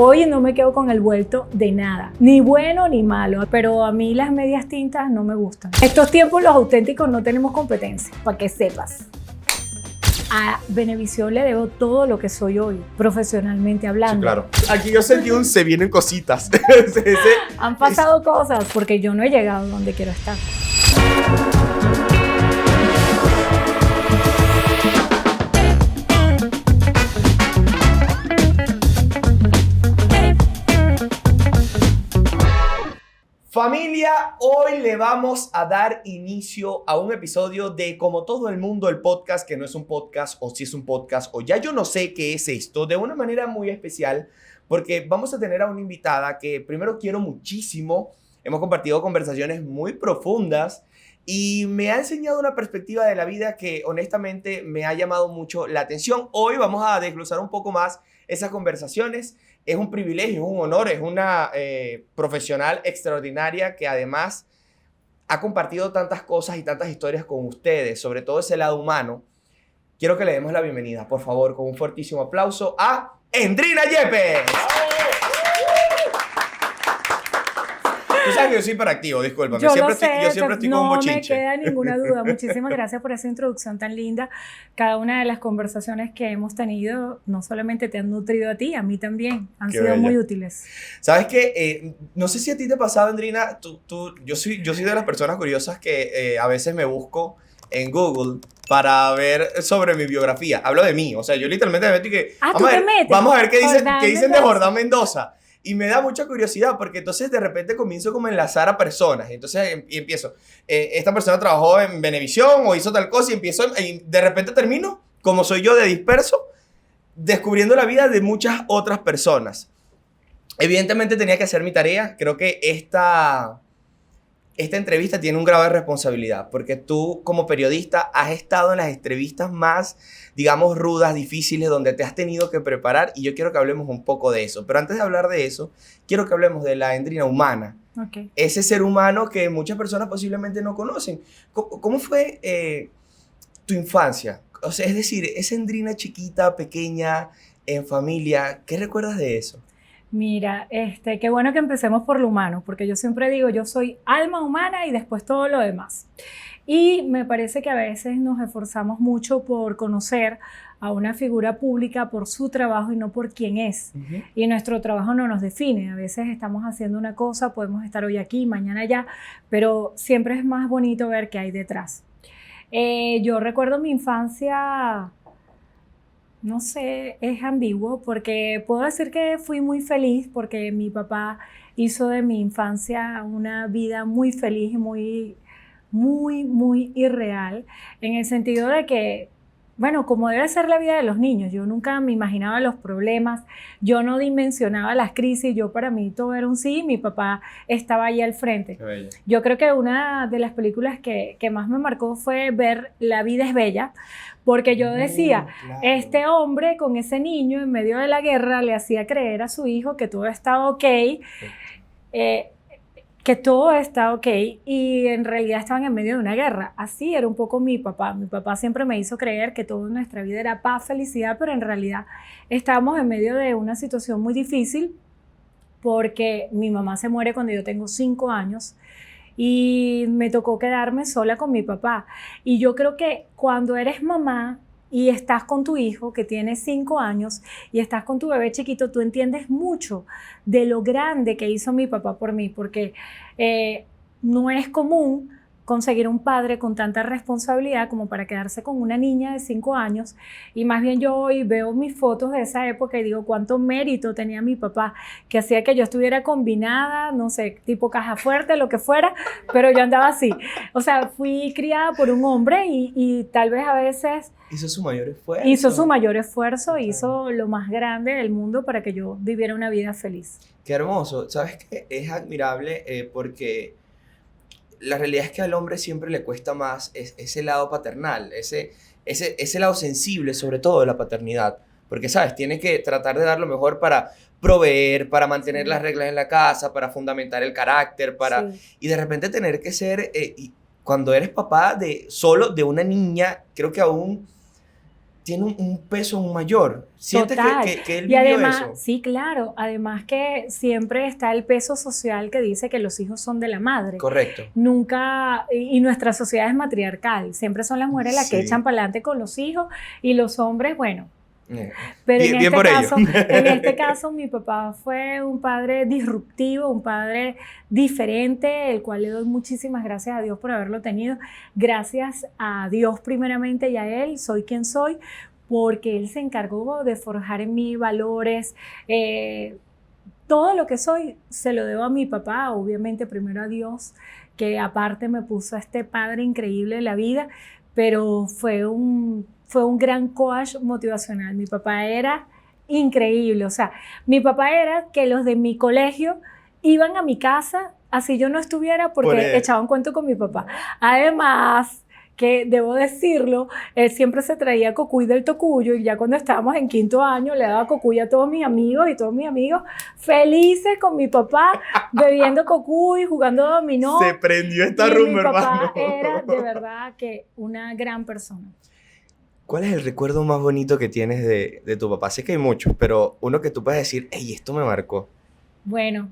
Hoy no me quedo con el vuelto de nada, ni bueno ni malo, pero a mí las medias tintas no me gustan. Estos tiempos los auténticos no tenemos competencia, para que sepas. A Venevisión le debo todo lo que soy hoy, profesionalmente hablando. Sí, claro. Aquí yo sentí un se vienen cositas. Han pasado cosas porque yo no he llegado donde quiero estar. Familia, hoy le vamos a dar inicio a un episodio de Como Todo el Mundo, el podcast, que no es un podcast, o si es un podcast, o ya yo no sé qué es esto, de una manera muy especial, porque vamos a tener a una invitada que primero quiero muchísimo, hemos compartido conversaciones muy profundas y me ha enseñado una perspectiva de la vida que honestamente me ha llamado mucho la atención. Hoy vamos a desglosar un poco más esas conversaciones. Es un privilegio, es un honor, es una profesional extraordinaria que además ha compartido tantas cosas y tantas historias con ustedes, sobre todo ese lado humano. Quiero que le demos la bienvenida, por favor, con un fuertísimo aplauso a Endrina Yepes. Tú sabes que yo soy hiperactivo, discúlpame. Yo siempre sé, estoy con un bochinche. No me queda ninguna duda. Muchísimas gracias por esa introducción tan linda. Cada una de las conversaciones que hemos tenido no solamente te han nutrido a ti, a mí también. Han sido muy útiles. ¿Sabes qué? No sé si a ti te ha pasado, Endrina. Yo soy de las personas curiosas que a veces me busco en Google para ver sobre mi biografía. Hablo de mí. O sea, yo literalmente me meto y que... Vamos a ver qué dicen de Jordán Mendoza. Y me da mucha curiosidad porque entonces de repente comienzo como a enlazar a personas. Entonces empiezo, esta persona trabajó en Venevisión o hizo tal cosa y de repente termino, como soy yo de disperso, descubriendo la vida de muchas otras personas. Evidentemente tenía que hacer mi tarea. Creo que esta entrevista tiene un grado de responsabilidad porque tú como periodista has estado en las entrevistas más, digamos, rudas, difíciles, donde te has tenido que preparar y yo quiero que hablemos un poco de eso. Pero antes de hablar de eso, quiero que hablemos de la Endrina humana. Okay. Ese ser humano que muchas personas posiblemente no conocen. ¿Cómo fue tu infancia? O sea, es decir, esa Endrina chiquita, pequeña, en familia, ¿qué recuerdas de eso? Mira, qué bueno que empecemos por lo humano, porque yo siempre digo, yo soy alma humana y después todo lo demás. Y me parece que a veces nos esforzamos mucho por conocer a una figura pública por su trabajo y no por quién es. Uh-huh. Y nuestro trabajo no nos define. A veces estamos haciendo una cosa, podemos estar hoy aquí, mañana allá, pero siempre es más bonito ver qué hay detrás. Yo recuerdo mi infancia... No sé, es ambiguo porque puedo decir que fui muy feliz porque mi papá hizo de mi infancia una vida muy feliz y muy irreal, en el sentido de que, bueno, como debe ser la vida de los niños, yo nunca me imaginaba los problemas, yo no dimensionaba las crisis, para mí todo era un sí, mi papá estaba ahí al frente. Qué bella. Yo creo que una de las películas que más me marcó fue ver La vida es bella, porque yo decía, claro. Este hombre con ese niño en medio de la guerra le hacía creer a su hijo que todo estaba ok, y en realidad estaban en medio de una guerra. Así era un poco mi papá. Mi papá siempre me hizo creer que todo en nuestra vida era paz, felicidad, pero en realidad estábamos en medio de una situación muy difícil porque mi mamá se muere cuando yo tengo 5 años y me tocó quedarme sola con mi papá. Y yo creo que cuando eres mamá y estás con tu hijo que tiene 5 años y estás con tu bebé chiquito, tú entiendes mucho de lo grande que hizo mi papá por mí, porque no es común conseguir un padre con tanta responsabilidad como para quedarse con una niña de 5 años, y más bien yo hoy veo mis fotos de esa época y digo cuánto mérito tenía mi papá, que hacía que yo estuviera combinada, no sé, tipo caja fuerte, lo que fuera, pero yo andaba así. O sea, fui criada por un hombre y tal vez a veces... Hizo su mayor esfuerzo. Claro. Hizo lo más grande del mundo para que yo viviera una vida feliz. Qué hermoso. ¿Sabes qué? Es admirable porque la realidad es que al hombre siempre le cuesta más ese lado paternal, ese lado sensible, sobre todo de la paternidad. Porque, ¿sabes? Tiene que tratar de dar lo mejor para proveer, para mantener las reglas en la casa, para fundamentar el carácter, y de repente tener que ser... cuando eres papá solo de una niña, creo que aún tiene un peso aún mayor. ¿Sientes Total. que él Y vivió además, eso? sí, claro, además que siempre está el peso social que dice que los hijos son de la madre. Correcto. Nunca, y nuestra sociedad es matriarcal, siempre son las mujeres las que Sí. echan para adelante con los hijos y los hombres, bueno. Eh, Pero bien, en bien este por caso, ello. en este caso, mi papá fue un padre disruptivo, un padre diferente, el cual le doy muchísimas gracias a Dios por haberlo tenido. Gracias a Dios primeramente y a él, soy quien soy, porque él se encargó de forjar en mí valores. Todo lo que soy se lo debo a mi papá, obviamente primero a Dios, que aparte me puso a este padre increíble en la vida, pero fue un gran coach motivacional. Mi papá era increíble, o sea, mi papá era que los de mi colegio iban a mi casa, así yo no estuviera, porque echaban cuento con mi papá. Además, que debo decirlo, él siempre se traía cocuy del Tocuyo y ya cuando estábamos en quinto año le daba cocuy a todos mis amigos y todos mis amigos felices con mi papá, bebiendo cocuy, jugando dominó. Se prendió esta y rumba, mi papá hermano. era de verdad que una gran persona. ¿Cuál es el recuerdo más bonito que tienes de tu papá? Sé que hay muchos, pero uno que tú puedes decir, ¡ey, esto me marcó! Bueno,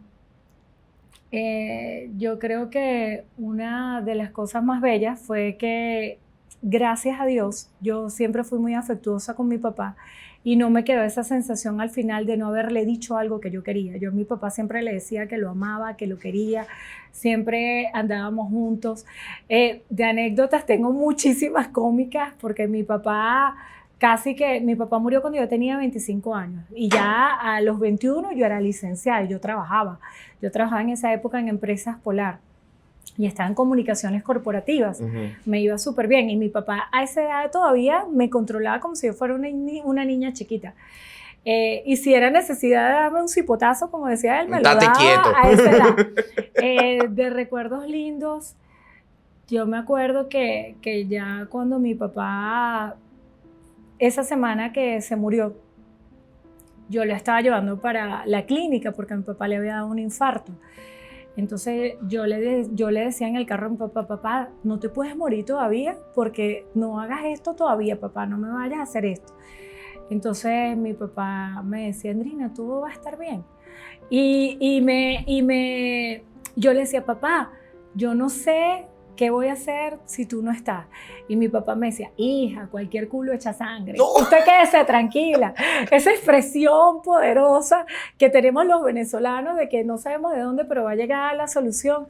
yo creo que una de las cosas más bellas fue que, gracias a Dios, yo siempre fui muy afectuosa con mi papá y no me quedó esa sensación al final de no haberle dicho algo que yo quería. Yo a mi papá siempre le decía que lo amaba, que lo quería, siempre andábamos juntos. De anécdotas tengo muchísimas cómicas porque mi papá murió cuando yo tenía 25 años y ya a los 21 yo era licenciada y yo trabajaba en esa época en Empresas Polar y estaba en comunicaciones corporativas. Me iba súper bien y mi papá a esa edad todavía me controlaba como si yo fuera una niña chiquita. Y si era necesidad de darme un cipotazo, como decía él, me lo daba quieto. a esa edad. De recuerdos lindos, yo me acuerdo que ya cuando mi papá, esa semana que se murió, yo lo estaba llevando para la clínica porque a mi papá le había dado un infarto. Entonces yo le decía en el carro a mi papá, papá, no te puedes morir todavía porque no hagas esto todavía, papá, no me vayas a hacer esto. Entonces mi papá me decía, Andrina, todo va a estar bien. Yo le decía, papá, yo no sé ¿qué voy a hacer si tú no estás? Y mi papá me decía, hija, cualquier culo echa sangre. No. Usted quédese tranquila. Esa expresión poderosa que tenemos los venezolanos de que no sabemos de dónde, pero va a llegar la solución.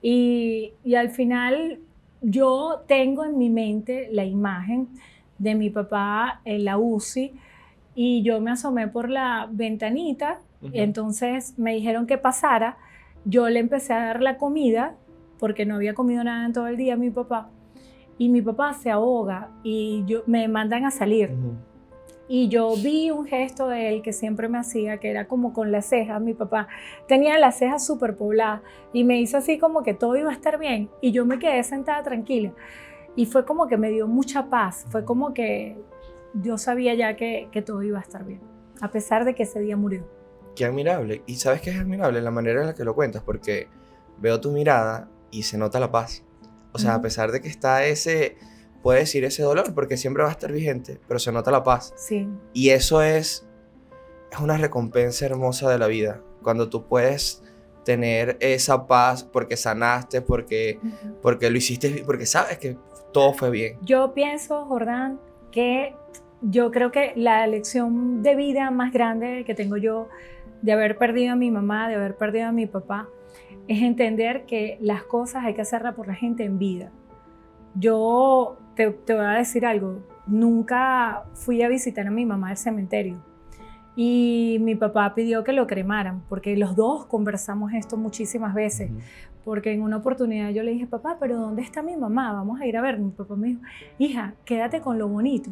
Y al final yo tengo en mi mente la imagen de mi papá en la UCI y yo me asomé por la ventanita. Entonces me dijeron que pasara. Yo le empecé a dar la comida porque no había comido nada en todo el día mi papá, y mi papá se ahoga y me mandan a salir. Y yo vi un gesto de él que siempre me hacía, que era como con las cejas. Mi papá tenía las cejas súper pobladas y me hizo así como que todo iba a estar bien, y yo me quedé sentada tranquila y fue como que me dio mucha paz, fue como que yo sabía ya que todo iba a estar bien, a pesar de que ese día murió. Qué admirable. Y ¿sabes qué es admirable? La manera en la que lo cuentas, porque veo tu mirada y se nota la paz. O sea, a pesar de que está puede decir ese dolor, porque siempre va a estar vigente, pero se nota la paz. Sí. Y eso es una recompensa hermosa de la vida. Cuando tú puedes tener esa paz porque sanaste, porque lo hiciste, porque sabes que todo fue bien. Yo pienso, Jordán, que yo creo que la lección de vida más grande que tengo yo de haber perdido a mi mamá, de haber perdido a mi papá, es entender que las cosas hay que hacerlas por la gente en vida. Yo te voy a decir algo, nunca fui a visitar a mi mamá al cementerio y mi papá pidió que lo cremaran, porque los dos conversamos esto muchísimas veces, porque en una oportunidad yo le dije, papá, pero ¿dónde está mi mamá? Vamos a ir a ver. Mi papá me dijo, hija, quédate con lo bonito.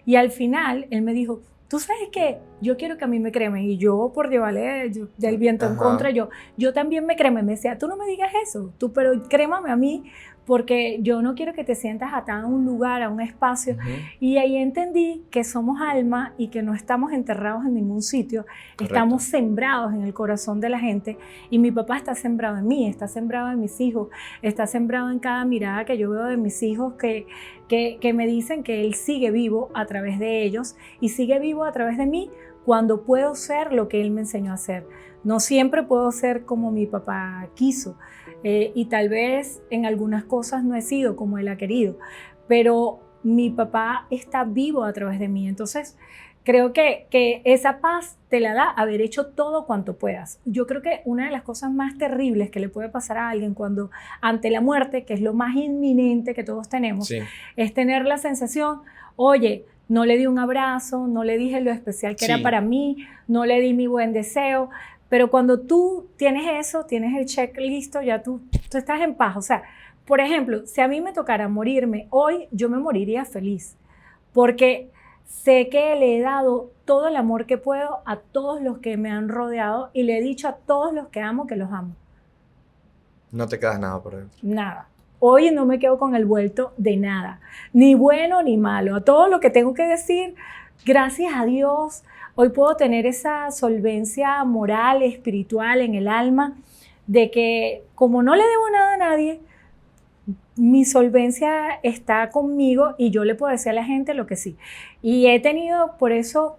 Y al final él me dijo, ¿tú sabes qué? yo quiero que a mí me cremen. Y yo, por llevarle del viento en Ajá. contra, yo también me cremen. Me decía, tú no me digas eso, pero crémame a mí, porque yo no quiero que te sientas atada a un lugar, a un espacio. Ujú. Y ahí entendí que somos alma y que no estamos enterrados en ningún sitio, Correcto. estamos sembrados en el corazón de la gente. Y mi papá está sembrado en mí, está sembrado en mis hijos, está sembrado en cada mirada que yo veo de mis hijos que me dicen que él sigue vivo a través de ellos y sigue vivo a través de mí cuando puedo ser lo que él me enseñó a ser. No siempre puedo ser como mi papá quiso, y tal vez en algunas cosas no he sido como él ha querido, pero mi papá está vivo a través de mí. Entonces, creo que esa paz te la da haber hecho todo cuanto puedas. Yo creo que una de las cosas más terribles que le puede pasar a alguien cuando ante la muerte, que es lo más inminente que todos tenemos, Sí. es tener la sensación, oye, no le di un abrazo, no le dije lo especial que Sí. era para mí, no le di mi buen deseo. Pero cuando tú tienes eso, tienes el check listo, ya tú estás en paz. O sea, por ejemplo, si a mí me tocara morirme hoy, yo me moriría feliz, porque sé que le he dado todo el amor que puedo a todos los que me han rodeado y le he dicho a todos los que amo que los amo. No te quedas nada por dentro. Nada. Hoy no me quedo con el vuelto de nada, ni bueno ni malo. A todo lo que tengo que decir, gracias a Dios, hoy puedo tener esa solvencia moral, espiritual en el alma, de que como no le debo nada a nadie, mi solvencia está conmigo y yo le puedo decir a la gente lo que sí. Y he tenido por eso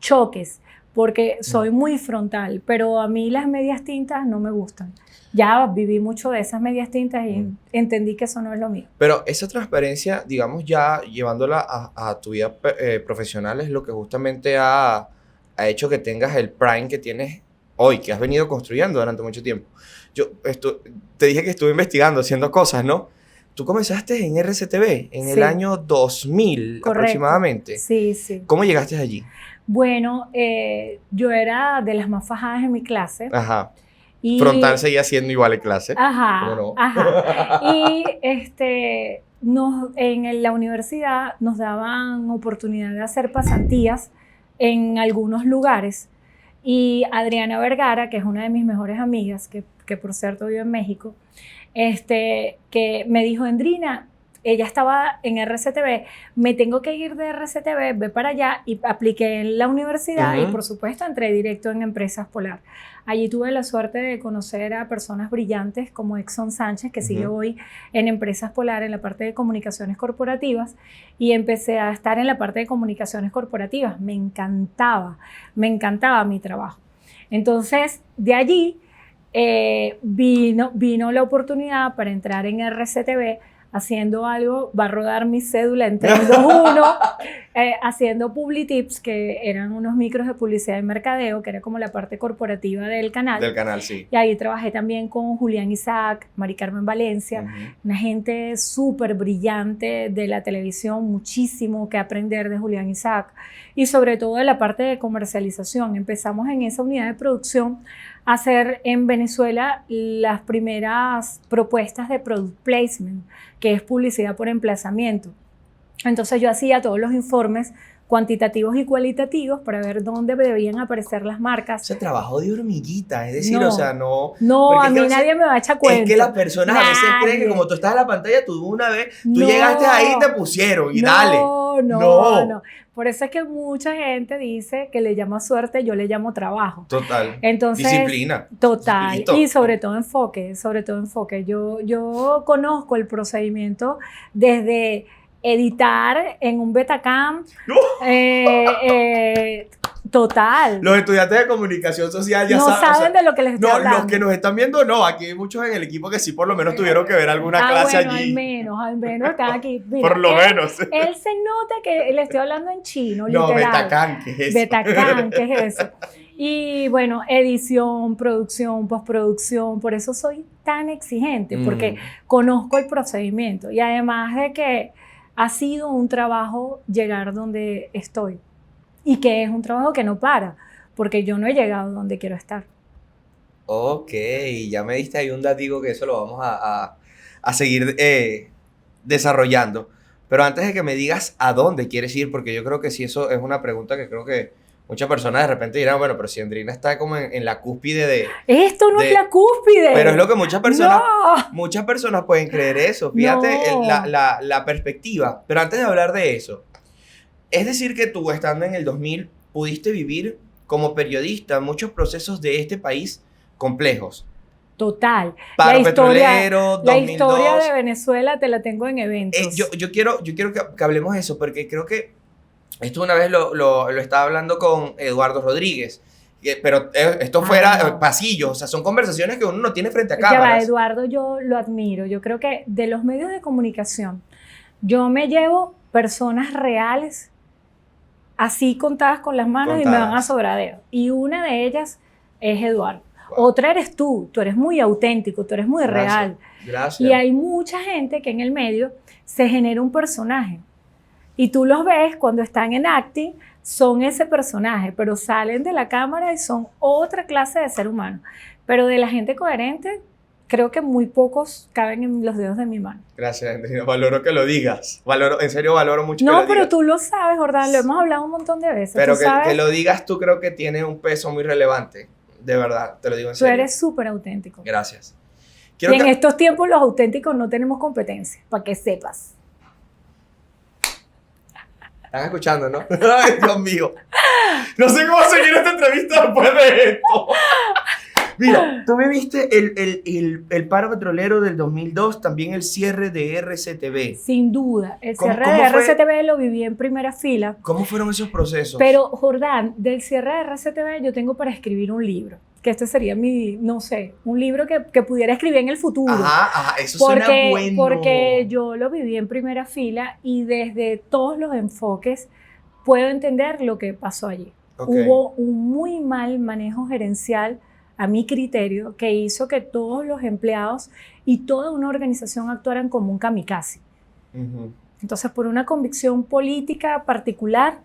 choques, porque soy muy frontal, pero a mí las medias tintas no me gustan. Ya viví mucho de esas medias tintas y entendí que eso no es lo mío. Pero esa transparencia, digamos, ya llevándola a tu vida profesional, es lo que justamente ha hecho que tengas el prime que tienes hoy, que has venido construyendo durante mucho tiempo. Te dije que estuve investigando, haciendo cosas, ¿no? Tú comenzaste en RCTV en el Sí. año 2000 Correcto. aproximadamente. Sí, sí. ¿Cómo llegaste allí? Bueno, yo era de las más fajadas en mi clase. Ajá. Y, Frontal seguía siendo igual en clase. Ajá, ¿Cómo no? ajá. Y en la universidad nos daban oportunidad de hacer pasantías en algunos lugares. Y Adriana Vergara, que es una de mis mejores amigas, que por cierto vive en México, que me dijo, Endrina, ella estaba en RCTV, me tengo que ir de RCTV, ve para allá, y apliqué en la universidad y por supuesto entré directo en Empresas Polar. Allí tuve la suerte de conocer a personas brillantes como Exxon Sánchez, que sigue hoy en Empresas Polar en la parte de comunicaciones corporativas, y empecé a estar en la parte de comunicaciones corporativas. Me encantaba mi trabajo. Entonces, de allí vino la oportunidad para entrar en RCTV haciendo algo, va a rodar mi cédula en 3, 2, 1, haciendo Publitips, que eran unos micros de publicidad y mercadeo, que era como la parte corporativa del canal. Del canal, sí. Y ahí trabajé también con Julián Isaac, Mari Carmen Valencia, una gente súper brillante de la televisión, muchísimo que aprender de Julián Isaac, y sobre todo de la parte de comercialización. Empezamos en esa unidad de producción a hacer en Venezuela las primeras propuestas de product placement, que es publicidad por emplazamiento. Entonces yo hacía todos los informes cuantitativos y cualitativos para ver dónde debían aparecer las marcas. Ese trabajo de hormiguita, es decir, No. o sea, no... No, a mí es que nadie me va a echar cuenta. Es que las personas a veces creen que Nadie. como tú estás en la pantalla, tú una vez, tú No. llegaste ahí y te pusieron y No, dale. no. Por eso es que mucha gente dice que le llama suerte, yo le llamo trabajo. Total. Entonces, Disciplina. Total. Listo. Y sobre todo enfoque. Yo conozco el procedimiento desde editar en un Betacam. ¡No! Total. Los estudiantes de comunicación social ya no saben. o sea, de lo que les estoy no, hablando. los que nos están viendo, no. Aquí hay muchos en el equipo que sí por lo menos tuvieron que ver alguna clase bueno, allí. al menos están aquí. Mira, Por lo menos. Él se nota que le estoy hablando en chino, No, literal. Betacam, ¿qué es eso? Betacam, ¿qué es eso? Y bueno, edición, producción, postproducción, por eso soy tan exigente, porque conozco el procedimiento y además de que ha sido un trabajo llegar donde estoy y que es un trabajo que no para, porque yo no he llegado donde quiero estar. Ok, ya me diste ahí un datico que eso lo vamos a seguir desarrollando. Pero antes de que me digas a dónde quieres ir, porque yo creo que sí, eso es una pregunta que creo que muchas personas de repente dirán, bueno, pero si Andrina está como en la cúspide de... Esto no es la cúspide. Pero es lo que No. muchas personas pueden creer eso. Fíjate No. la perspectiva. Pero antes de hablar de eso, es decir que tú, estando en el 2000, pudiste vivir como periodista muchos procesos de este país complejos. Total. Paro petrolero, la 2002. historia de Venezuela te la tengo en eventos. Yo quiero que hablemos de eso, porque creo que esto una vez lo estaba hablando con Eduardo Rodríguez, pero esto fuera pasillo, o sea, son conversaciones que uno no tiene frente a Ya va, cámaras. Eduardo, yo lo admiro. Yo creo que de los medios de comunicación, yo me llevo personas reales, así contadas con las manos y me van a sobradero. Y una de ellas es Eduardo. Wow. Otra eres tú eres muy auténtico, tú eres muy real. Gracias. Y hay mucha gente que en el medio se genera un personaje. Y tú los ves cuando están en acting, son ese personaje, pero salen de la cámara y son otra clase de ser humano. Pero de la gente coherente, creo que muy pocos caben en los dedos de mi mano. Gracias, Andrina. Valoro que lo digas. En serio, valoro mucho que lo digas. No, pero tú lo sabes, Jordán, lo hemos hablado un montón de veces. Pero que lo digas tú creo que tiene un peso muy relevante. De verdad, te lo digo en serio. Tú eres súper auténtico. Gracias. Y en estos tiempos los auténticos no tenemos competencia, para que sepas. Están escuchando, ¿no? Ay, Dios mío. No sé cómo seguir esta entrevista después de esto. Mira, tú viviste el paro petrolero del 2002, también el cierre de RCTV. Sin duda, el cierre de RCTV lo viví en primera fila. ¿Cómo fueron esos procesos? Pero, Jordán, del cierre de RCTV yo tengo para escribir un libro, que este sería mi, no sé, un libro que pudiera escribir en el futuro. Ajá, eso suena bueno. Porque yo lo viví en primera fila y desde todos los enfoques puedo entender lo que pasó allí. Okay. Hubo un muy mal manejo gerencial a mi criterio, que hizo que todos los empleados y toda una organización actuaran como un kamikaze. Entonces, por una convicción política particular,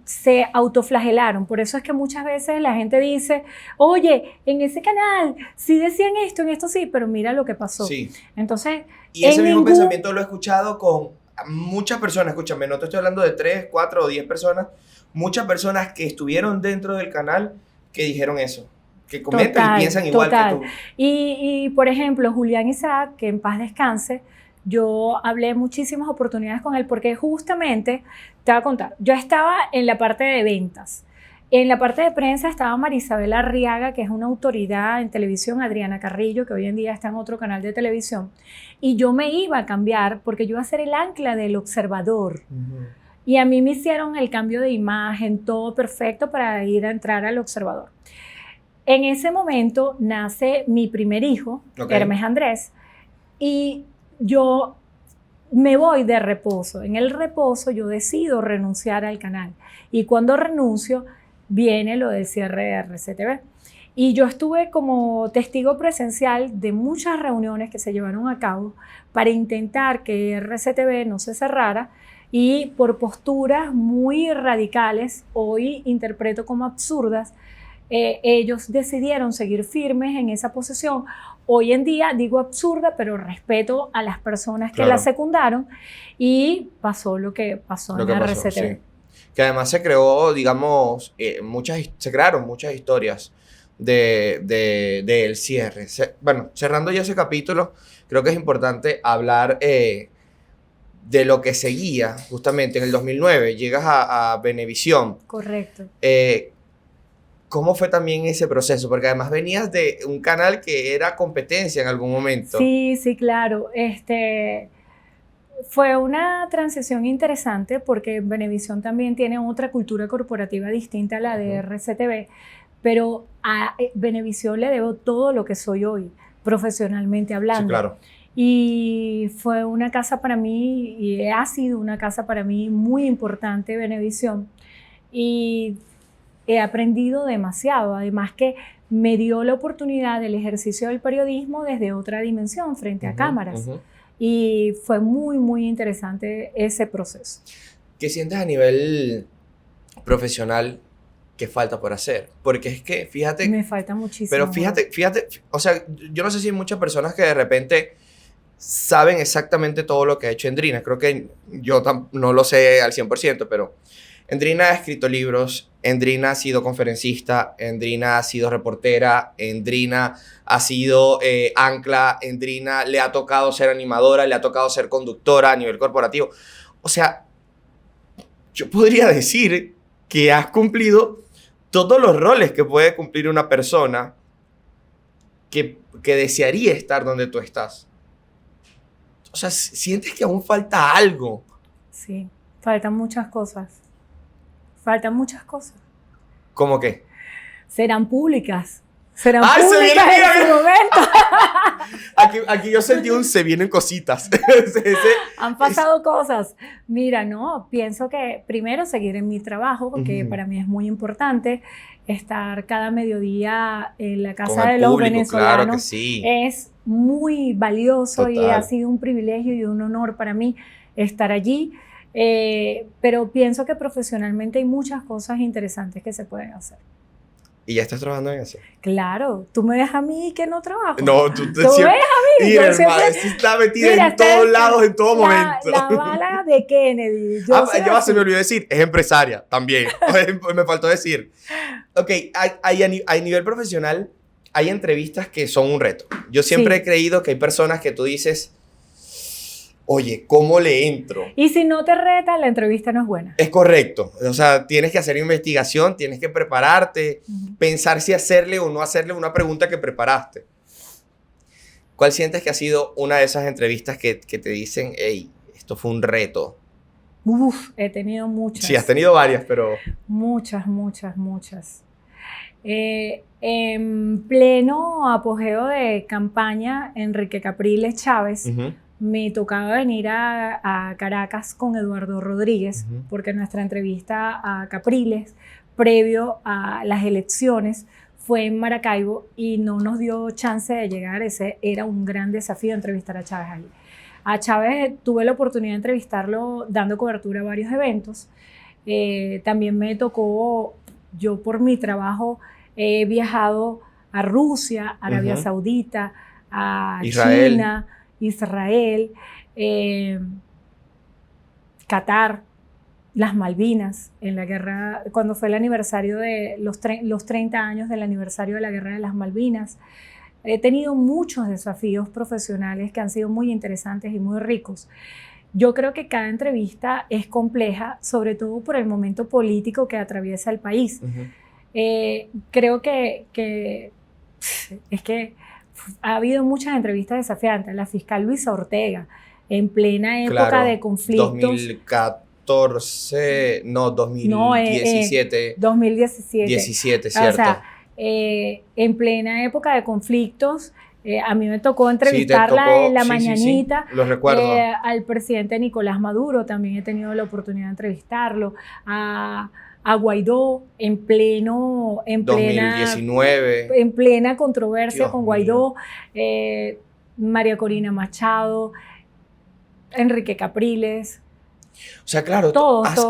se autoflagelaron. Por eso es que muchas veces la gente dice, oye, en ese canal sí decían esto, en esto sí, pero mira lo que pasó. Sí. Entonces, y ese mismo pensamiento lo he escuchado con muchas personas, escúchame, no te estoy hablando de 3, 4 o 10 personas, muchas personas que estuvieron dentro del canal que dijeron eso. Que comentan y piensan igual que tú. Y, por ejemplo, Julián Isaac, que en paz descanse, yo hablé muchísimas oportunidades con él porque justamente, te voy a contar, yo estaba en la parte de ventas. En la parte de prensa estaba Marisabel Arriaga, que es una autoridad en televisión, Adriana Carrillo, que hoy en día está en otro canal de televisión. Y yo me iba a cambiar porque yo iba a ser el ancla del Observador. Y a mí me hicieron el cambio de imagen, todo perfecto para ir a entrar al Observador. En ese momento nace mi primer hijo, Hermes Andrés, y yo me voy de reposo. En el reposo yo decido renunciar al canal. Y cuando renuncio, viene lo del cierre de RCTV. Y yo estuve como testigo presencial de muchas reuniones que se llevaron a cabo para intentar que RCTV no se cerrara. Y por posturas muy radicales, hoy interpreto como absurdas, ellos decidieron seguir firmes en esa posición. Hoy en día digo absurda, pero respeto a las personas que la secundaron y pasó lo que pasó en RCTV. Sí. Que además se creó, digamos, se crearon muchas historias del cierre. Bueno, cerrando ya ese capítulo, creo que es importante hablar de lo que seguía justamente en el 2009. Llegas a Venevisión. Correcto. ¿Cómo fue también ese proceso? Porque además venías de un canal que era competencia en algún momento. Sí, sí, claro. Fue una transición interesante porque Venevisión también tiene otra cultura corporativa distinta a la de RCTV, pero a Venevisión le debo todo lo que soy hoy, profesionalmente hablando. Sí, claro. Y fue una casa para mí, y ha sido una casa para mí muy importante, Venevisión. Y he aprendido demasiado, además que me dio la oportunidad del ejercicio del periodismo desde otra dimensión, frente a cámaras. Y fue muy, muy interesante ese proceso. ¿Qué sientes a nivel profesional que falta por hacer? Porque es que, fíjate... Me falta muchísimo. Pero fíjate, o sea, yo no sé si hay muchas personas que de repente saben exactamente todo lo que ha hecho Andrina. Creo que yo no lo sé al 100%, pero Endrina ha escrito libros, Endrina ha sido conferencista, Endrina ha sido reportera, Endrina ha sido ancla, Endrina le ha tocado ser animadora, le ha tocado ser conductora a nivel corporativo. O sea, yo podría decir que has cumplido todos los roles que puede cumplir una persona que desearía estar donde tú estás. O sea, sientes que aún falta algo. Sí, faltan muchas cosas. Faltan muchas cosas. ¿Cómo qué? Serán públicas. Serán ¡Ay, se públicas viene, en su momento. Aquí yo sentí un se vienen cositas. Han pasado cosas. Mira, no, pienso que primero seguir en mi trabajo, porque para mí es muy importante estar cada mediodía en la casa de los venezolanos. Claro que sí. Es muy valioso. Total. Y ha sido un privilegio y un honor para mí estar allí. Pero pienso que profesionalmente hay muchas cosas interesantes que se pueden hacer. ¿Y ya estás trabajando en eso? Claro, tú me ves a mí que no trabajo. No, tú me ves a mí. Mira, hermano, está metida en todos lados, en todo momento. La bala de Kennedy. Ya se me olvidó decir, es empresaria también. Me faltó decir. Ok, a nivel profesional, hay entrevistas que son un reto. Yo siempre he creído que hay personas que tú dices, oye, ¿cómo le entro? Y si no te reta, la entrevista no es buena. Es correcto. O sea, tienes que hacer investigación, tienes que prepararte, pensar si hacerle o no hacerle una pregunta que preparaste. ¿Cuál sientes que ha sido una de esas entrevistas que te dicen, hey, esto fue un reto? He tenido muchas. Sí, has tenido varias, pero... Muchas. En pleno apogeo de campaña, Enrique Capriles Chávez... Me tocaba venir a Caracas con Eduardo Rodríguez, porque nuestra entrevista a Capriles, previo a las elecciones, fue en Maracaibo y no nos dio chance de llegar. Ese era un gran desafío, entrevistar a Chávez ahí. A Chávez tuve la oportunidad de entrevistarlo dando cobertura a varios eventos. También me tocó, yo por mi trabajo he viajado a Rusia, Arabia Saudita, a China, Israel, Qatar, las Malvinas, en la guerra, cuando fue el aniversario de los 30 años del aniversario de la guerra de las Malvinas. He tenido muchos desafíos profesionales que han sido muy interesantes y muy ricos. Yo creo que cada entrevista es compleja, sobre todo por el momento político que atraviesa el país. Creo que es que ha habido muchas entrevistas desafiantes. La fiscal Luisa Ortega, en plena época de conflictos. 2014, no, 2017. 2017. 17, cierto. O sea, en plena época de conflictos, a mí me tocó entrevistarla en la mañanita. Sí, lo recuerdo. Al presidente Nicolás Maduro también he tenido la oportunidad de entrevistarlo. A Guaidó en plena 2019. En plena controversia Dios con Guaidó, María Corina Machado, Enrique Capriles. O sea, claro,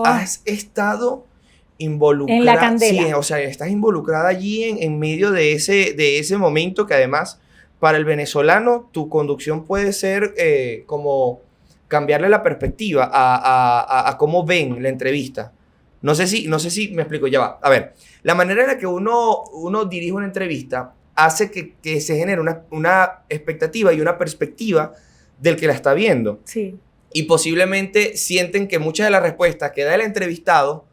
has estado involucrada en la candela. Sí, o sea, estás involucrada allí en medio de ese momento que además para el venezolano tu conducción puede ser como cambiarle la perspectiva a cómo ven la entrevista. No sé si me explico, ya va. A ver, la manera en la que uno dirige una entrevista hace que se genere una expectativa y una perspectiva del que la está viendo. Sí. Y posiblemente sienten que muchas de las respuestas que da el entrevistado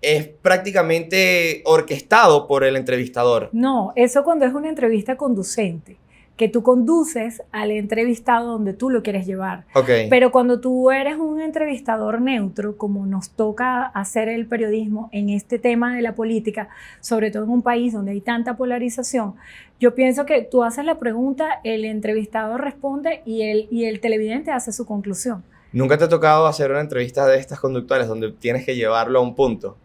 es prácticamente orquestado por el entrevistador. No, eso cuando es una entrevista conducente, que tú conduces al entrevistado donde tú lo quieres llevar. Okay. Pero cuando tú eres un entrevistador neutro, como nos toca hacer el periodismo en este tema de la política, sobre todo en un país donde hay tanta polarización, yo pienso que tú haces la pregunta, el entrevistador responde y el televidente hace su conclusión. ¿Nunca te ha tocado hacer una entrevista de estas conductuales donde tienes que llevarlo a un punto?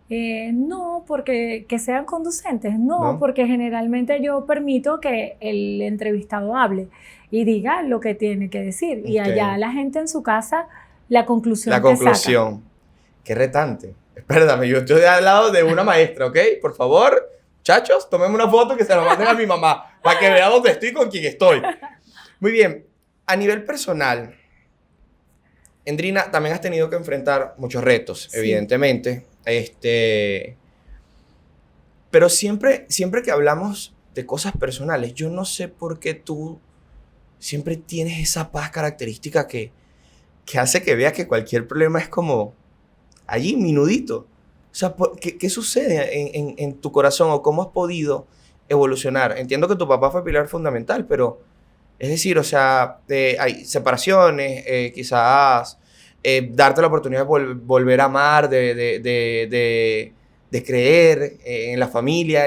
No, porque que sean conducentes, no, porque generalmente yo permito que el entrevistado hable y diga lo que tiene que decir. Okay. Y allá la gente en su casa, la conclusión La conclusión. Qué retante. Espérame, yo estoy al lado de una maestra, ¿ok? Por favor, chachos, tomen una foto que se la manden a mi mamá para que vea dónde estoy y con quién estoy. Muy bien. A nivel personal, Endrina, también has tenido que enfrentar muchos retos, Sí. evidentemente. Pero siempre que hablamos de cosas personales, yo no sé por qué tú siempre tienes esa paz característica que hace que veas que cualquier problema es como allí, minudito. O sea, ¿qué sucede en tu corazón o cómo has podido evolucionar? Entiendo que tu papá fue pilar fundamental, pero es decir, o sea, hay separaciones, quizás darte la oportunidad de volver a amar, de creer en la familia,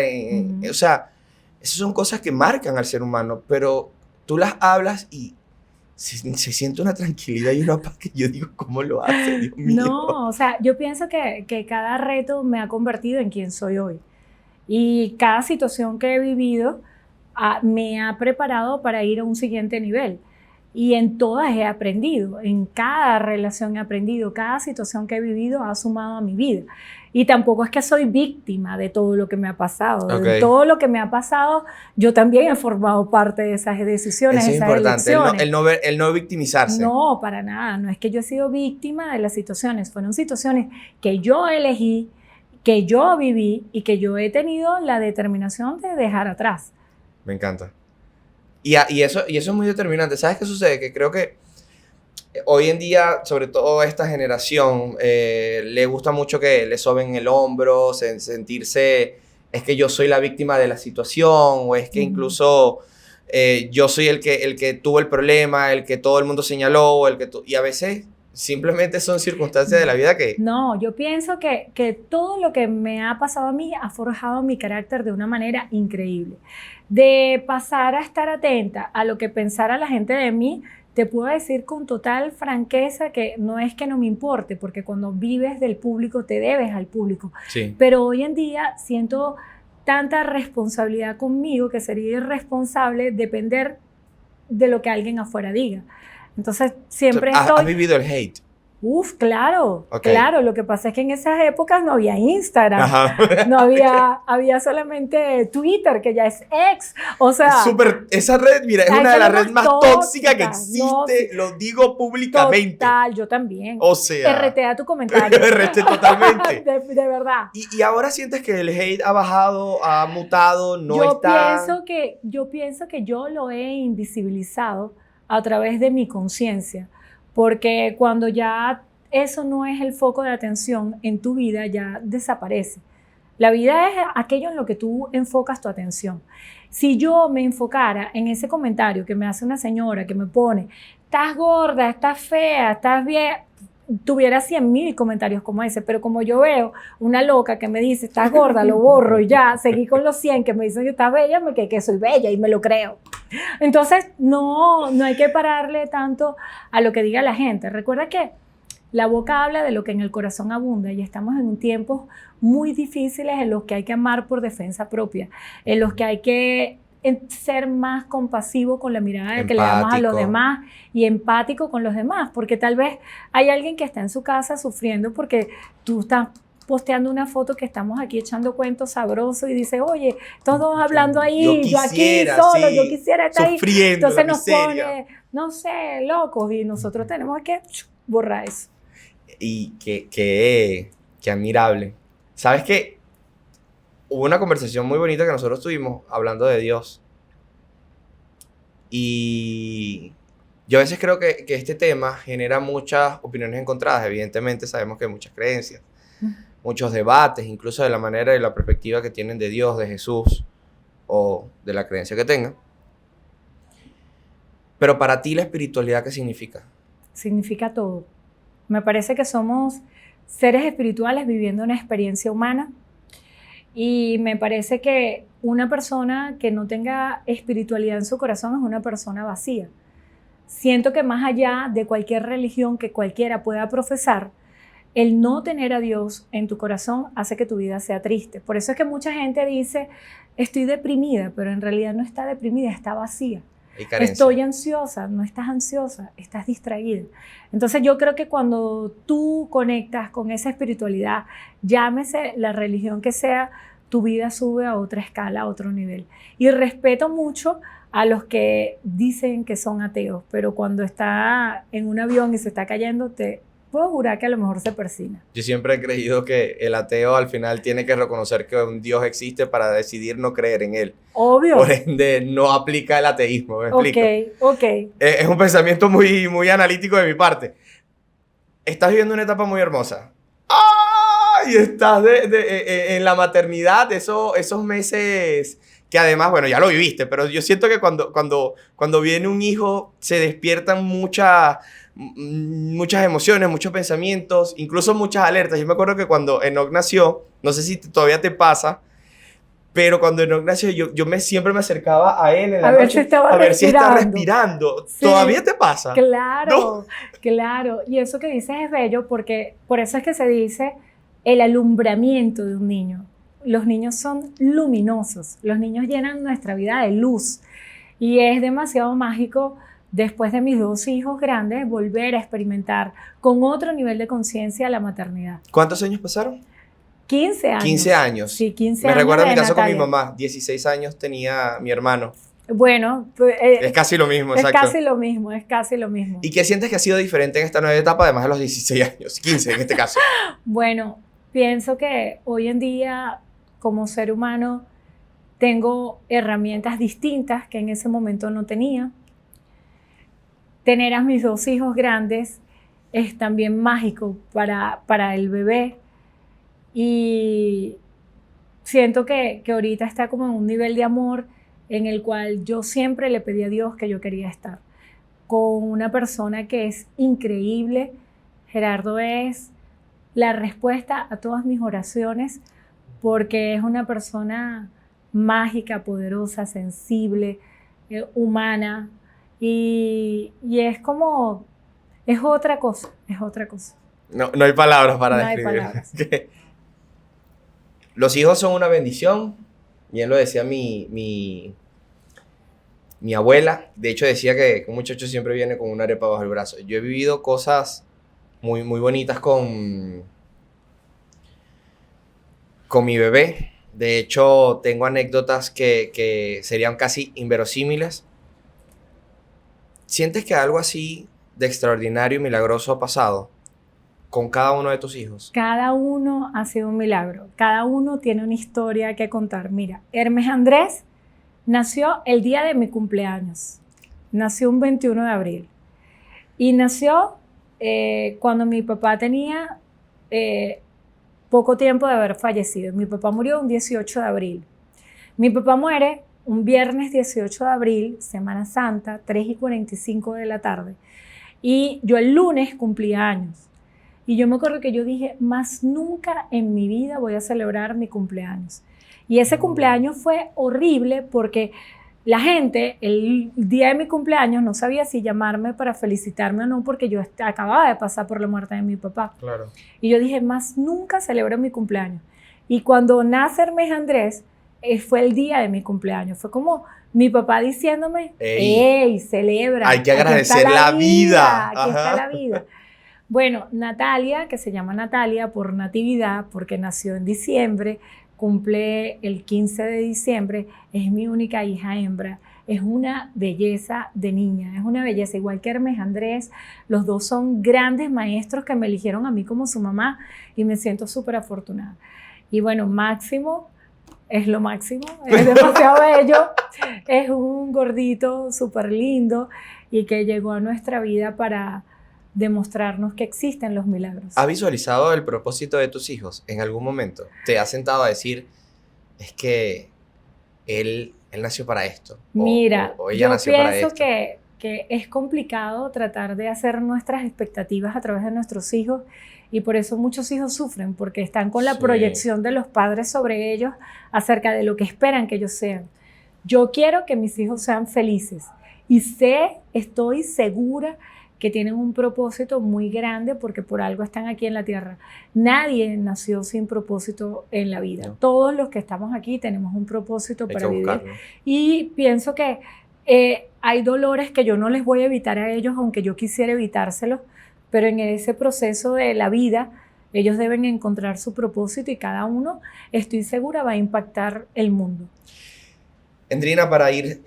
o sea, esas son cosas que marcan al ser humano, pero tú las hablas y se siente una tranquilidad y una paz que yo digo, ¿cómo lo hace, Dios mío? No, o sea, yo pienso que cada reto me ha convertido en quien soy hoy. Y cada situación que he vivido me ha preparado para ir a un siguiente nivel. Y en todas he aprendido, en cada relación he aprendido, cada situación que he vivido ha sumado a mi vida. Y tampoco es que soy víctima de todo lo que me ha pasado. Okay. De todo lo que me ha pasado, yo también he formado parte de esas decisiones, Eso es esas importante, elecciones. el no victimizarse. No, para nada. No es que yo he sido víctima de las situaciones. Fueron situaciones que yo elegí, que yo viví y que yo he tenido la determinación de dejar atrás. Me encanta. Y eso es muy determinante. ¿Sabes qué sucede? Que creo que hoy en día, sobre todo esta generación, le gusta mucho que le soben el hombro, sentirse, es que yo soy la víctima de la situación, o es que incluso yo soy el que tuvo el problema, el que todo el mundo señaló, y a veces simplemente son circunstancias de la vida que... No, yo pienso que todo lo que me ha pasado a mí ha forjado mi carácter de una manera increíble. De pasar a estar atenta a lo que pensara la gente de mí, te puedo decir con total franqueza que no es que no me importe, porque cuando vives del público te debes al público. Sí. Pero hoy en día siento tanta responsabilidad conmigo que sería irresponsable depender de lo que alguien afuera diga. Entonces siempre estoy... ¿Has vivido el hate? Uf, claro, Okay. claro. Lo que pasa es que en esas épocas no había Instagram, Ajá. no había solamente Twitter, que ya es ex. O sea, esa red, mira, es una de las redes más tóxicas que existe, no, sí. lo digo públicamente. Total, yo también. O sea, RT tu comentario. RT totalmente. de verdad. Y ahora sientes que el hate ha bajado, ha mutado, Yo pienso que yo lo he invisibilizado a través de mi conciencia. Porque cuando ya eso no es el foco de atención en tu vida, ya desaparece. La vida es aquello en lo que tú enfocas tu atención. Si yo me enfocara en ese comentario que me hace una señora que me pone, estás gorda, estás fea, estás bien, tuviera 100,000 comentarios como ese, pero como yo veo una loca que me dice, estás gorda, lo borro y ya, seguí con los 100 que me dicen que estás bella, que soy bella y me lo creo. Entonces, no hay que pararle tanto a lo que diga la gente. Recuerda que la boca habla de lo que en el corazón abunda y estamos en tiempos muy difíciles en los que hay que amar por defensa propia, en los que hay que ser más compasivo con la mirada que le damos a los demás y empático con los demás, porque tal vez hay alguien que está en su casa sufriendo porque tú estás posteando una foto que estamos aquí echando cuentos sabrosos y dice, oye, todos hablando ahí, yo aquí solo, sí, yo quisiera estar sufriendo, ahí. Entonces nos miseria. pone, no sé, locos y nosotros tenemos que borrar eso. Y qué admirable. ¿Sabes qué? Hubo una conversación muy bonita que nosotros tuvimos hablando de Dios. Y yo a veces creo que este tema genera muchas opiniones encontradas. Evidentemente sabemos que hay muchas creencias, muchos debates, incluso de la manera y la perspectiva que tienen de Dios, de Jesús o de la creencia que tengan. Pero para ti la espiritualidad, ¿qué significa? Significa todo. Me parece que somos seres espirituales viviendo una experiencia humana y me parece que una persona que no tenga espiritualidad en su corazón es una persona vacía. Siento que más allá de cualquier religión que cualquiera pueda profesar, el no tener a Dios en tu corazón hace que tu vida sea triste. Por eso es que mucha gente dice, estoy deprimida, pero en realidad no está deprimida, está vacía. Estoy ansiosa, no estás ansiosa, estás distraída. Entonces yo creo que cuando tú conectas con esa espiritualidad, llámese la religión que sea, tu vida sube a otra escala, a otro nivel. Y respeto mucho a los que dicen que son ateos, pero cuando está en un avión y se está cayendo, te puedo jurar que a lo mejor se persina. Yo siempre he creído que el ateo al final tiene que reconocer que un Dios existe para decidir no creer en él. Obvio. Por ende, no aplica el ateísmo, ¿me explico? Ok. Es un pensamiento muy, muy analítico de mi parte. Estás viviendo una etapa muy hermosa. ¡Ay! Estás en la maternidad, esos meses que además, bueno, ya lo viviste, pero yo siento que cuando viene un hijo se despiertan muchas emociones, muchos pensamientos, incluso muchas alertas. Yo me acuerdo que cuando Enoch nació, no sé si todavía te pasa, pero cuando Enoch nació, yo siempre me acercaba a él en la noche a ver si está respirando. Sí, ¿todavía te pasa? Claro, ¿no? Claro. Y eso que dices es bello porque por eso es que se dice el alumbramiento de un niño. Los niños son luminosos, los niños llenan nuestra vida de luz y es demasiado mágico después de mis 2 hijos grandes volver a experimentar con otro nivel de conciencia la maternidad. ¿Cuántos años pasaron? 15 años. 15 años. Sí, 15 años. Me recuerda mi caso Natalia. con mi mamá, 16 años tenía mi hermano. Bueno, es casi lo mismo, exacto. Es casi lo mismo. ¿Y qué sientes que ha sido diferente en esta nueva etapa, además de los 16 años, 15 en este caso? Bueno, pienso que hoy en día, como ser humano, tengo herramientas distintas que en ese momento no tenía. Tener a mis 2 hijos grandes es también mágico para el bebé y siento que ahorita está como en un nivel de amor en el cual yo siempre le pedí a Dios que yo quería estar con una persona que es increíble. Gerardo es la respuesta a todas mis oraciones porque es una persona mágica, poderosa, sensible, humana y es como, es otra cosa. No hay palabras para describir. No hay palabras. Los hijos son una bendición, bien lo decía mi abuela. De hecho decía que un muchacho siempre viene con una arepa bajo el brazo. Yo he vivido cosas muy, muy bonitas con mi bebé. De hecho, tengo anécdotas que serían casi inverosímiles. ¿Sientes que algo así de extraordinario y milagroso ha pasado con cada uno de tus hijos? Cada uno ha sido un milagro. Cada uno tiene una historia que contar. Mira, Hermes Andrés nació el día de mi cumpleaños. Nació un 21 de abril. Y nació cuando mi papá tenía poco tiempo de haber fallecido. Mi papá murió un 18 de abril. Mi papá muere un viernes 18 de abril, Semana Santa, 3:45 de la tarde. Y yo el lunes cumplía años. Y yo me acuerdo que yo dije, más nunca en mi vida voy a celebrar mi cumpleaños. Y ese cumpleaños fue horrible porque la gente, el día de mi cumpleaños, no sabía si llamarme para felicitarme o no, porque yo acababa de pasar por la muerte de mi papá. Claro. Y yo dije, más nunca celebro mi cumpleaños. Y cuando nace Hermes Andrés, fue el día de mi cumpleaños. Fue como mi papá diciéndome, ¡Ey, celebra! Hay que agradecer la vida. Aquí está la vida. Bueno, Natalia, que se llama Natalia por natividad, porque nació en diciembre, cumple el 15 de diciembre, es mi única hija hembra. Es una belleza de niña, es una belleza, igual que Hermes Andrés. Los 2 son grandes maestros que me eligieron a mí como su mamá y me siento súper afortunada. Y bueno, Máximo es lo máximo, es demasiado bello, es un gordito súper lindo y que llegó a nuestra vida para demostrarnos que existen los milagros. ¿Has visualizado el propósito de tus hijos en algún momento? ¿Te has sentado a decir, es que él nació para esto? Mira, o ella nació para esto. Yo pienso que es complicado tratar de hacer nuestras expectativas a través de nuestros hijos y por eso muchos hijos sufren, porque están con la proyección de los padres sobre ellos acerca de lo que esperan que ellos sean. Yo quiero que mis hijos sean felices y estoy segura que tienen un propósito muy grande porque por algo están aquí en la tierra. Nadie nació sin propósito en la vida. No. Todos los que estamos aquí tenemos un propósito para vivir. Y pienso que hay dolores que yo no les voy a evitar a ellos, aunque yo quisiera evitárselos, pero en ese proceso de la vida Ellos deben encontrar su propósito y cada uno, estoy segura, va a impactar el mundo. Endrina, para ir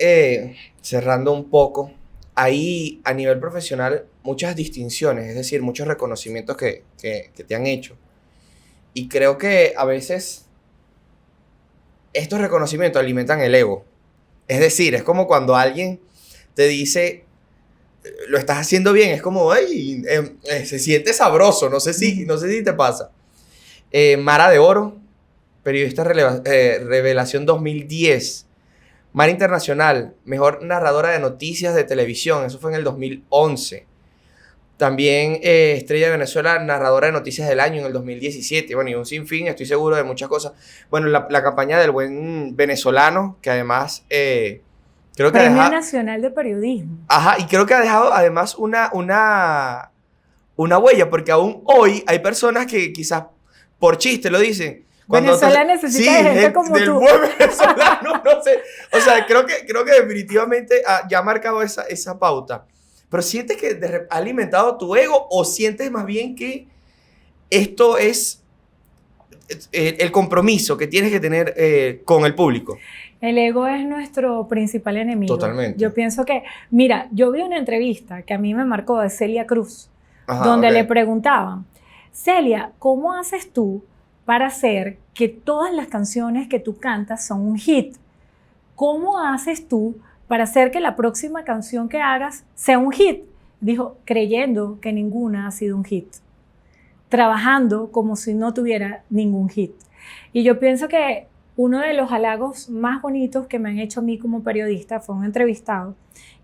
cerrando un poco, hay a nivel profesional muchas distinciones, es decir, muchos reconocimientos que te han hecho. Y creo que a veces estos reconocimientos alimentan el ego. Es decir, es como cuando alguien te dice, lo estás haciendo bien, es como, ay, se siente sabroso, no sé si te pasa. Mara de Oro, periodista Revelación 2010. Mar Internacional, mejor narradora de noticias de televisión, eso fue en el 2011. También Estrella de Venezuela, narradora de noticias del año en el 2017. Bueno, y un sinfín, estoy seguro de muchas cosas. Bueno, la campaña del buen venezolano, que además creo que Premio Nacional de Periodismo. Ajá, y creo que ha dejado además una huella, porque aún hoy hay personas que quizás por chiste lo dicen. Venezuela necesita de gente como del tú. buen venezolano, no sé. O sea, creo que definitivamente ya ha marcado esa pauta. Pero ¿sientes que ha alimentado tu ego o sientes más bien que esto es el compromiso que tienes que tener con el público? El ego es nuestro principal enemigo. Totalmente. Yo pienso que, mira, yo vi una entrevista que a mí me marcó de Celia Cruz, Ajá, donde okay. le preguntaban, Celia, ¿cómo haces tú para hacer que todas las canciones que tú cantas son un hit? ¿Cómo haces tú para hacer que la próxima canción que hagas sea un hit? Dijo, creyendo que ninguna ha sido un hit, trabajando como si no tuviera ningún hit. Y yo pienso que uno de los halagos más bonitos que me han hecho a mí como periodista fue un entrevistado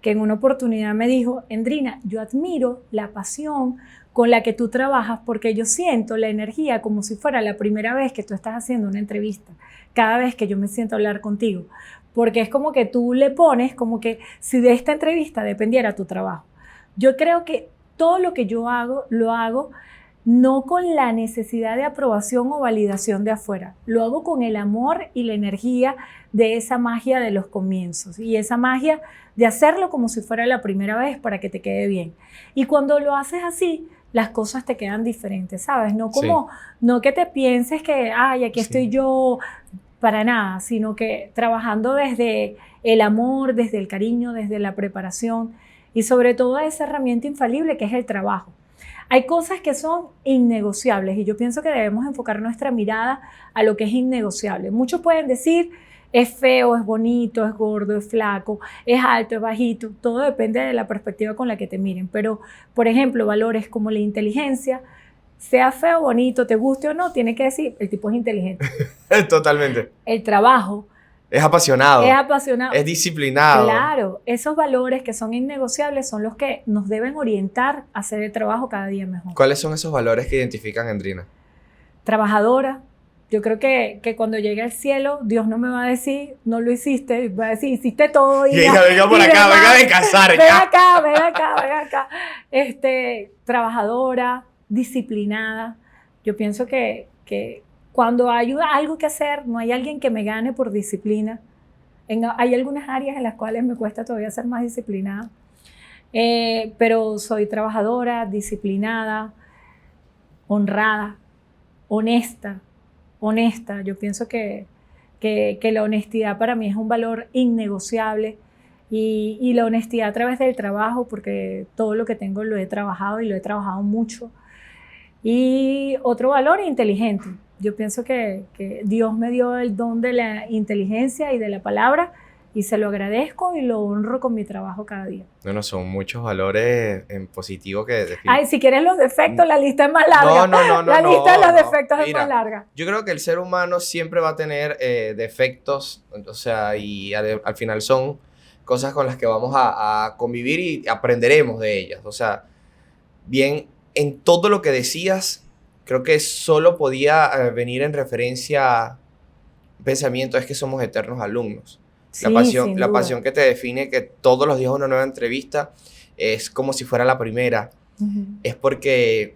que en una oportunidad me dijo, Endrina, yo admiro la pasión con la que tú trabajas porque yo siento la energía como si fuera la primera vez que tú estás haciendo una entrevista, cada vez que yo me siento a hablar contigo, porque es como que tú le pones como que si de esta entrevista dependiera tu trabajo. Yo creo que todo lo que yo hago, lo hago no con la necesidad de aprobación o validación de afuera. Lo hago con el amor y la energía de esa magia de los comienzos y esa magia de hacerlo como si fuera la primera vez para que te quede bien. Y cuando lo haces así, las cosas te quedan diferentes, ¿sabes? No como, no que te pienses que, ay, aquí estoy yo, para nada, sino que trabajando desde el amor, desde el cariño, desde la preparación y sobre todo esa herramienta infalible que es el trabajo. Hay cosas que son innegociables y yo pienso que debemos enfocar nuestra mirada a lo que es innegociable. Muchos pueden decir, es feo, es bonito, es gordo, es flaco, es alto, es bajito. Todo depende de la perspectiva con la que te miren. Pero, por ejemplo, valores como la inteligencia, sea feo, bonito, te guste o no, tiene que decir, el tipo es inteligente. Totalmente. El trabajo. Es apasionado. Es apasionado. Es disciplinado. Claro, esos valores que son innegociables son los que nos deben orientar a hacer el trabajo cada día mejor. ¿Cuáles son esos valores que identifican a Endrina? Trabajadora. Yo creo que cuando llegue al cielo, Dios no me va a decir, no lo hiciste, va a decir, hiciste todo. Y hija, venga por acá, venga de casar. Ven acá, ven acá, ven acá. Trabajadora, disciplinada. Yo pienso que cuando hay algo que hacer, no hay alguien que me gane por disciplina. Hay algunas áreas en las cuales me cuesta todavía ser más disciplinada. Pero soy trabajadora, disciplinada, honrada, honesta. Yo pienso que la honestidad para mí es un valor innegociable y la honestidad a través del trabajo, porque todo lo que tengo lo he trabajado y lo he trabajado mucho. Y otro valor, inteligente. Yo pienso que Dios me dio el don de la inteligencia y de la palabra y se lo agradezco y lo honro con mi trabajo cada día. Bueno, son muchos valores en positivo que definen. Ay, si quieres los defectos, la lista es más larga. No. La lista de los defectos es más larga. Yo creo que el ser humano siempre va a tener defectos, o sea, y al final son cosas con las que vamos a convivir y aprenderemos de ellas. O sea, bien, en todo lo que decías, creo que solo podía venir en referencia a un pensamiento, es que somos eternos alumnos. Sí, La pasión que te define, que todos los días una nueva entrevista es como si fuera la primera. Es porque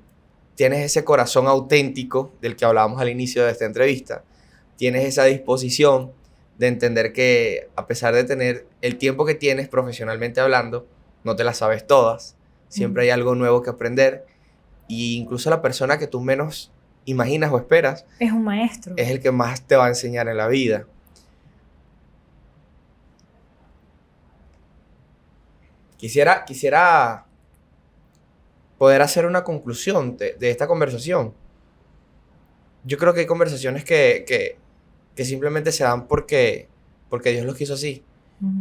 tienes ese corazón auténtico del que hablábamos al inicio de esta entrevista. Tienes esa disposición de entender que a pesar de tener el tiempo que tienes profesionalmente hablando, no te las sabes todas. Siempre hay algo nuevo que aprender. Y incluso la persona que tú menos imaginas o esperas, Es un maestro. es el que más te va a enseñar en la vida. Quisiera poder hacer una conclusión de esta conversación. Yo creo que hay conversaciones que simplemente se dan porque Dios los quiso así.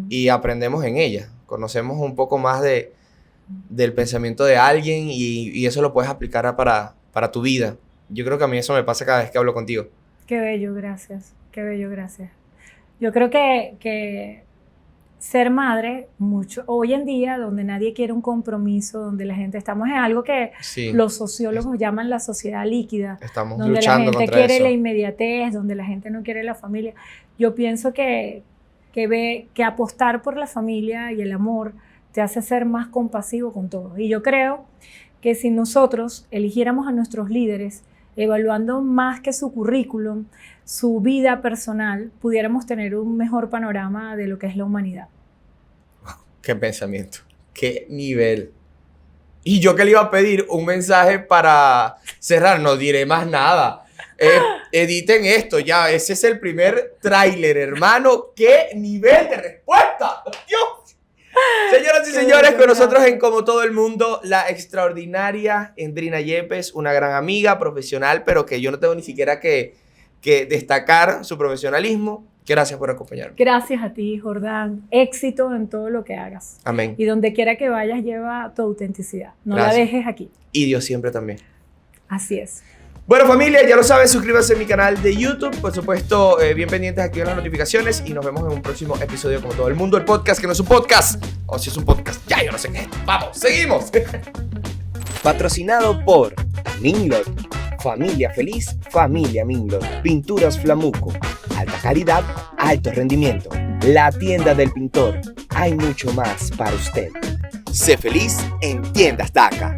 Y aprendemos en ellas. Conocemos un poco más del pensamiento de alguien y eso lo puedes aplicar para tu vida. Yo creo que a mí eso me pasa cada vez que hablo contigo. Qué bello, gracias. Qué bello, gracias. Yo creo que ser madre, hoy en día, donde nadie quiere un compromiso, donde la gente, estamos en algo que Sí. los sociólogos llaman la sociedad líquida, Estamos donde la luchando gente contra quiere eso. la inmediatez, donde la gente no quiere la familia. Yo pienso que apostar por la familia y el amor te hace ser más compasivo con todos. Y yo creo que si nosotros eligiéramos a nuestros líderes, evaluando más que su currículum, su vida personal, pudiéramos tener un mejor panorama de lo que es la humanidad. Qué pensamiento. Qué nivel. Y yo que le iba a pedir un mensaje para cerrar, no diré más nada. Editen esto ya, ese es el primer tráiler, hermano. ¡Qué nivel de respuesta! ¡Dios! Señoras y señores, con nosotros en Como Todo el Mundo, la extraordinaria Endrina Yepes, una gran amiga, profesional, pero que yo no tengo ni siquiera que destacar su profesionalismo. Gracias por acompañarme. Gracias a ti, Jordán. Éxito en todo lo que hagas. Amén. Y donde quiera que vayas, lleva tu autenticidad. No Gracias. la dejes aquí. Y Dios siempre también. Así es. Bueno, familia, ya lo saben, suscríbanse a mi canal de YouTube. Por supuesto, bien pendientes, activen las notificaciones y nos vemos en un próximo episodio Como Todo el Mundo, el podcast que no es un podcast. O si es un podcast, ya yo no sé qué. Vamos, seguimos. Patrocinado por Minglot. Familia feliz, familia Minglot. Pinturas Flamuco. Alta calidad, alto rendimiento. La tienda del pintor. Hay mucho más para usted. Sé feliz en Tiendas Daca.